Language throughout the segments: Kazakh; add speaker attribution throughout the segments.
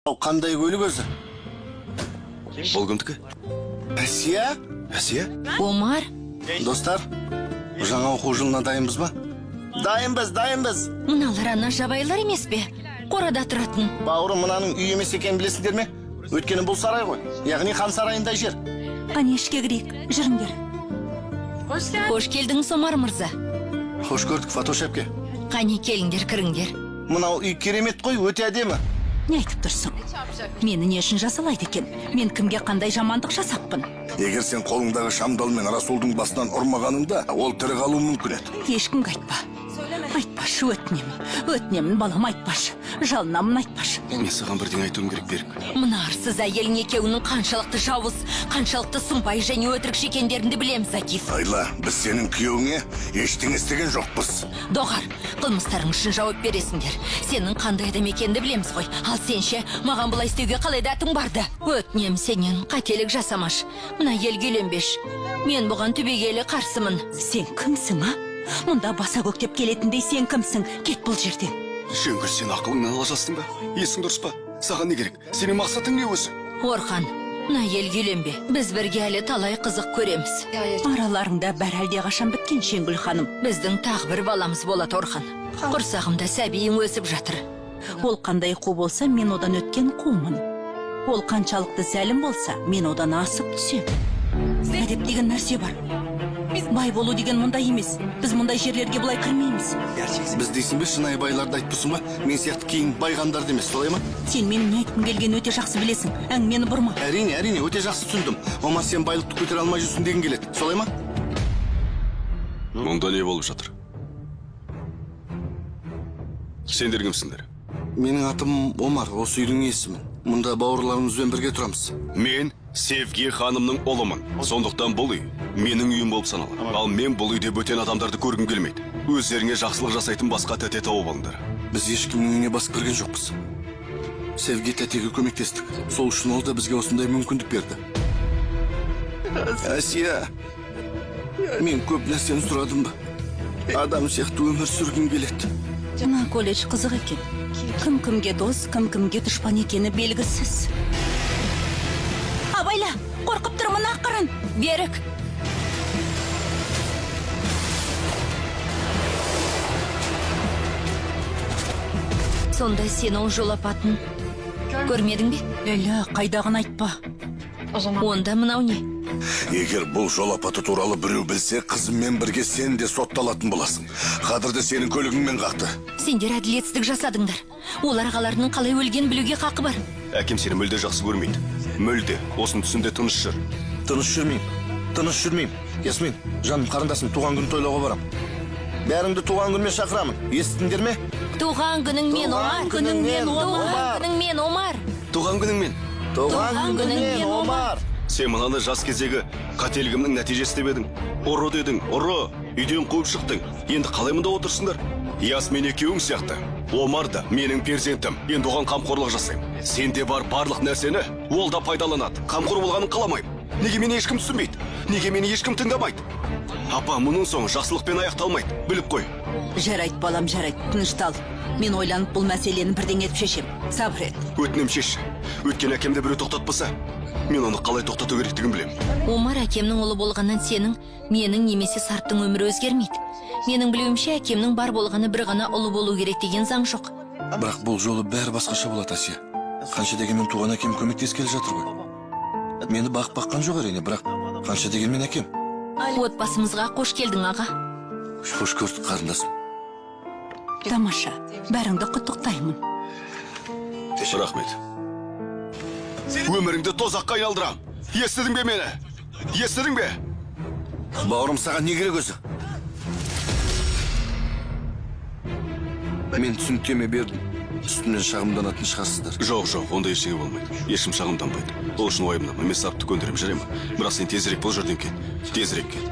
Speaker 1: Қандай көлік өзі?
Speaker 2: Бұл кімдікі?
Speaker 1: Әсия?
Speaker 2: Әсия?
Speaker 3: Омар,
Speaker 1: Достар, жаңа оқу жылына дайынбыз ба? Дайынбыз.
Speaker 3: мыналар ана жабайлар емес пе? Қорада тұратын.
Speaker 1: Бауырым, мынаның үй емес екенін білесіңдер ме? Өйткені бұл сарай ғой. Яғни хан сарайындай жер.
Speaker 4: Қане ішке кірейік, жүріңдер.
Speaker 3: Қош келдіңіз, Омар мырза.
Speaker 1: Хош көрдік, Фатош әпке.
Speaker 3: Қане келіңдер, кіріңдер.
Speaker 1: Мынау үй керемет қой, өте әдемі.
Speaker 4: Не айтып тұрсың? Мені не үшін жасалайды екен? Мен кімге қандай жамандық жасаппын?
Speaker 5: Егер сен қолыңдағы шамдалмен Расулдың басынан ұрмағаныңда, ол тірі қалуы мүмкін еді.
Speaker 4: Ешкімге айтпа. Айтпашы, өтінемін, балам, айтпашы. Жалынамын, айтпашы.
Speaker 2: Мен саған бірден айтуым керек, Берік.
Speaker 3: Мына арсыз әйелің екеуінің қаншалықты жауыз, қаншалықты сұмпай және өтірік екендеріңді білеміз, Акиф.
Speaker 5: Айла, біз сенің күйеуіңе ештеңе істеген жоқпыз.
Speaker 3: Доғар, қылмыстарың үшін жауап бересіңдер. Сенің қандай адам екенді білеміз ғой. Ал сенше, маған бұлай істеуге қалай дәтің барды? Өтінем сенен, қателік жасамаш. Мына елге үйленбеш. Мен бұған түбегейлі қарсымын.
Speaker 4: Сен кімсің, а? Мұнда баса көктеп келетіндей сен кімсің? Кет бұл жерден.
Speaker 2: Жеңгіл, сен ақылыңнан ала жастың ба? Есің дұрыс па? Саған не керек? Сенің мақсатың не өзі?
Speaker 3: Орхан, мына елге үйленбе. Біз бірге әлі талай қызық көреміз.
Speaker 4: Араларыңда бәрі әлде қашан біткен, Шеңгүл ханым.
Speaker 3: Біздің тағы бір баламыз болады, Орхан. Құрсағымда сәбиің өсіп жатыр.
Speaker 4: Ол қандай қу болса, мен одан өткен қумын. Ол қаншалықты зәлім болса, мен одан асып түсем. Әдеп деген нәрсе бар. Бай болу деген мұндай емес. Біз мұндай жерлерге бұлай кірмейміз.
Speaker 1: Біз дейсің бе, шынайы байларды айтпысың ба? Мен сияқты кейін байғандарды емес, солай ма?
Speaker 4: Сен менің не айтқым келгенін өте жақсы білесің. Әңгімені бұрма.
Speaker 1: Әрине, өте жақсы түсіндім. Омар, сен байлықты көтере алмай жүрсің деген келеді, солай ма?
Speaker 2: Мұнда не болып жатыр? Сендер кімсіңдер?
Speaker 1: Менің атым Омар, осы үйдің иесімін. Мұнда бауырларымызбен бірге тұрамыз.
Speaker 2: Мен Севги ханымның ұлымын. Сондықтан бұл үй менің үйім болып саналады. Ал мен бұл үйде бөтен адамдарды көргім келмейді. Өздеріңе жақсылық жасайтын басқа тәте тауып алыңдар.
Speaker 1: Біз ешкімнің үйіне басып кірген жоқпыз. Севги тәтеге көмектестік. Сол үшін ол да бізге осындай мүмкіндік берді. Әсия, мен көп нәрсені сұрадым ба? Адам сияқты өмір сүргім келеді.
Speaker 4: Мына колледж қызық екен. Кім-кімге дос, кім-кімге дұшпан екені белгісіз. Абайла, қорқып тұрмын, ақырын.
Speaker 3: Берік! Сонда сен ол жол апатын көрмедің бе?
Speaker 4: Әлі, қайдағын айтпа.
Speaker 3: Онда мынау не?
Speaker 5: Егер бұл жол апаты туралы біреу білсе, қызыммен бірге сен де сотталатын боласың. Қадырды сенің көлігіңмен қақты.
Speaker 3: Сендер әділетсіздік жасадыңдар. Олар ағаларының қалай өлген білуге қақы бар.
Speaker 2: Әкем сені мүлде жақсы көрмейді. Мүлде, осының түсінде тыныш жүр.
Speaker 1: Тыныш жүрмеймін. Ясмин, жаным, қарындасым, туған күн тойлауға барам. Бәріңді туған күнмен шақырамын. Естіңдер ме?
Speaker 3: Туған күніңмен, Омар!
Speaker 1: Туған күніңмен,
Speaker 3: Омар!
Speaker 2: Туған күніңмен.
Speaker 1: Туған күніңмен, Омар!
Speaker 2: Сен мынаны жас кездегі қателігімнің нәтижесі деп едің. Ұры дедің, ұры. Үйден қуып шықтың. Енді қалай мұнда отырсыңдар? Ясмин екеуің сияқты. Омар да менің перзентім. Енді оған қамқорлық жасаймын. Сенде бар барлық нәрсені ол да пайдаланады. Қамқор болғанын қаламаймын. Неге мені ешкім түсінбейді? Неге мені ешкім тыңдамайды? Апа, мұның соңы жақсылықпен аяқталмайды. Біліп қой.
Speaker 4: Жарайды, балам, жарайды. Тыныштал. Мен ойланып бұл мәселені бірден етіп шешем. Сабыр ет.
Speaker 2: Өтінем шеш. Өткен әкемді біреу тоқтатпаса, мен оны қалай тоқтату керектігін білемін.
Speaker 3: Омар әкемнің ұлы болғаннан сенің, менің немесе Сарттың өмірі өзгермейді. Менің білуімше әкемнің бар болғаны бір ғана ұлы болу керек деген заң жоқ.
Speaker 1: Бірақ бұл жолы бәрі басқаша болады, Асия. Қанша дегенмен туған әкем көмектескелі жатыр ғой. Мені баққан жоқ әрине, бірақ қанша дегенмен әкем.
Speaker 3: Отбасымызға қош келдің, аға.
Speaker 1: Қош көрдік, қарындасым.
Speaker 4: Тамаша, бәріңді құттықтаймын.
Speaker 2: Рахмет. Өміріңді тозаққа айналдырам. Естідің бе мені? Естідің бе?
Speaker 1: Бауырым, саған не керек өзі? Мен түсініктеме бердім. Үстімнен шағымданатын шығарсыздар.
Speaker 2: Жоқ, онда ештеңе болмайды. Ешкім шағымданбайды. Ол үшін уайымдама, мен Сарпты көндірем, жарай ма? Бірақ сен тезірек бұл жерден кет. Тезірек кет.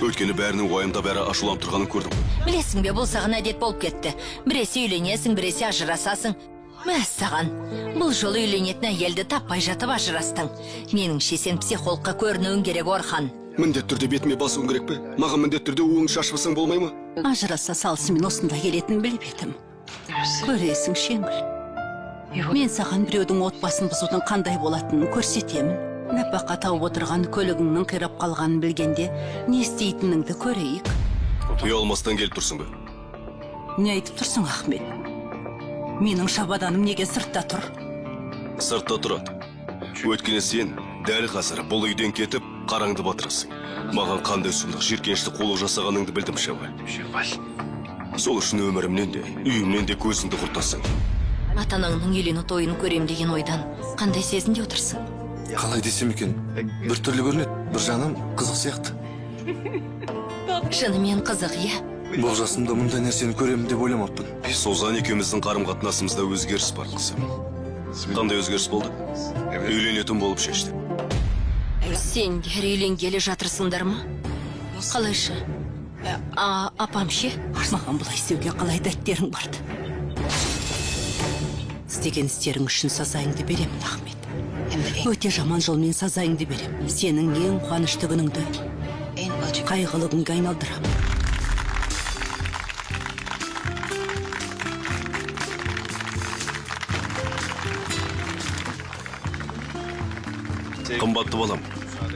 Speaker 2: Өйткені бәрінің уайымда бәрі ашуланып тұрғанын көрдім.
Speaker 3: Білесің бе, бұл саған әдет болып кетті. Біресе үйленесің, біресе ажырасасың. Мәссаған, бұл жолы үйленетін әйелді таппай жатып ажырастың. Меніңше сен психологқа көрінуің керек, Орхан.
Speaker 2: Міндетті түрде бетіме басуың керек пе? Маған міндетті түрде уың шашпасаң болмай ма?
Speaker 4: Ажыраса салысымен осында келетін біліп едім. Көресің, Шеңгүл. Мен саған біреудің отбасын бұзудың қандай болатынын көрсетемін. Нәпақа тауып отырған көлігіңнің қирап қалғанын білгенде не істейтініңді көрейік.
Speaker 2: Ұялмастан келіп тұрсың ба?
Speaker 4: Не айтып тұрсың, Ахмет? Менің шабаданым неге сыртта тұр?
Speaker 2: Сыртта тұрады. Өйткені сен дәл қазір бұл үйден кетіп қараңды батырасың. Маған қандай сұмдық жиіркенішті қулық жасағаныңды білдім, Шеваль. Сол үшін өмірімнен де, үйімнен де көзіңді құртасың.
Speaker 3: Ата-анаңның үйлену тойын көрем деген ойдан қандай сезімде отырсың?
Speaker 1: Қалай десем екен, бір түрлі көрінеді, бір жағынан қызық сияқты.
Speaker 3: Шынымен қызық, иә.
Speaker 1: Бұл жасымда мұндай нәрсені көремін деп ойламаппын.
Speaker 2: Созан екеуміздің қарым-қатынасымызда өзгеріс бар, қызым. Қандай өзгеріс болды? Үйленетін болып шештік.
Speaker 3: Сендер үйленгелі жатырсыңдар ма? Қалайша? Апам ше?
Speaker 4: Маған бұлай істеуге қалай дәттерің барды? Істеген істерің үшін сазайыңды беремін, Ахмет. Өте жаман жолмен сазайыңды беремін. Сенің ең қуанышты күніңді қайғылы күнге айналдырамын.
Speaker 2: Қымбатты балам,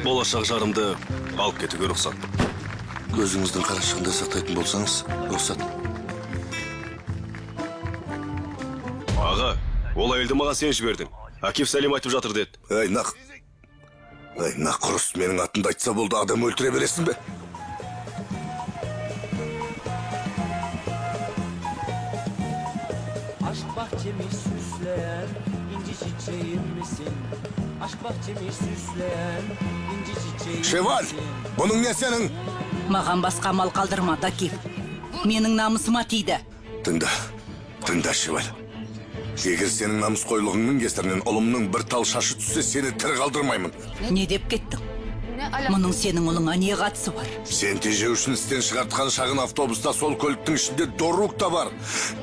Speaker 2: болашақ жарымды алып кетуге рұқсат.
Speaker 1: Көзіңіздің қарашығында сақтайтын болсаңыз, рұқсат.
Speaker 2: Аға, ол әйелді маған сен жібердің. Акиф сәлем айтып жатыр деді.
Speaker 5: Нақ құрыс менің атымды айтса болды, адам өлтіре бересің бе?
Speaker 6: Aşk bahçemi süsleyen inci çiçeğim misin? Aşk bahçemi süsleyen inci çiçeğim
Speaker 5: Шеваль,
Speaker 6: misin?
Speaker 5: бұның не сенің?
Speaker 4: Маған басқа мал қалдырма, Такив. Менің намысыма тиді.
Speaker 5: Тыңда, Шеваль. Егер сенің намыс қойлығыңның кесірінен ұлымның бір тал шашы түссе, сені тірі қалдырмаймын.
Speaker 4: Не деп кеттің? Мұның сенің ұлыңа не қатысы бар?
Speaker 5: Сен тежеушін істен шығартқан шағын автобуста сол көліктің ішінде Дорук та бар.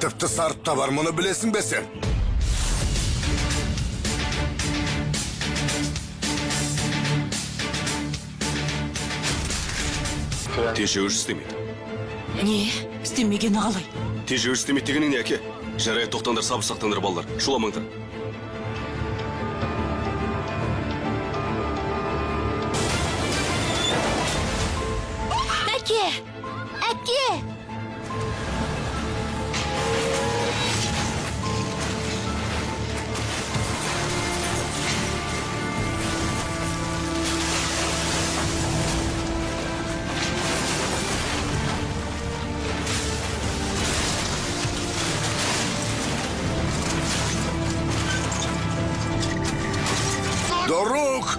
Speaker 5: Тіпті Сарып та бар, мұны білесің бе сен?
Speaker 2: Тежеуіш істемейді.
Speaker 3: Не?
Speaker 4: Істемегені қалай?
Speaker 2: Тежеуіш істемейді дегенің не, әке? Жарай, тоқтаңдар, сабыр сақтаңдар, балалар. Шуламаңдар.
Speaker 3: Әке! Әке!
Speaker 5: Дорук!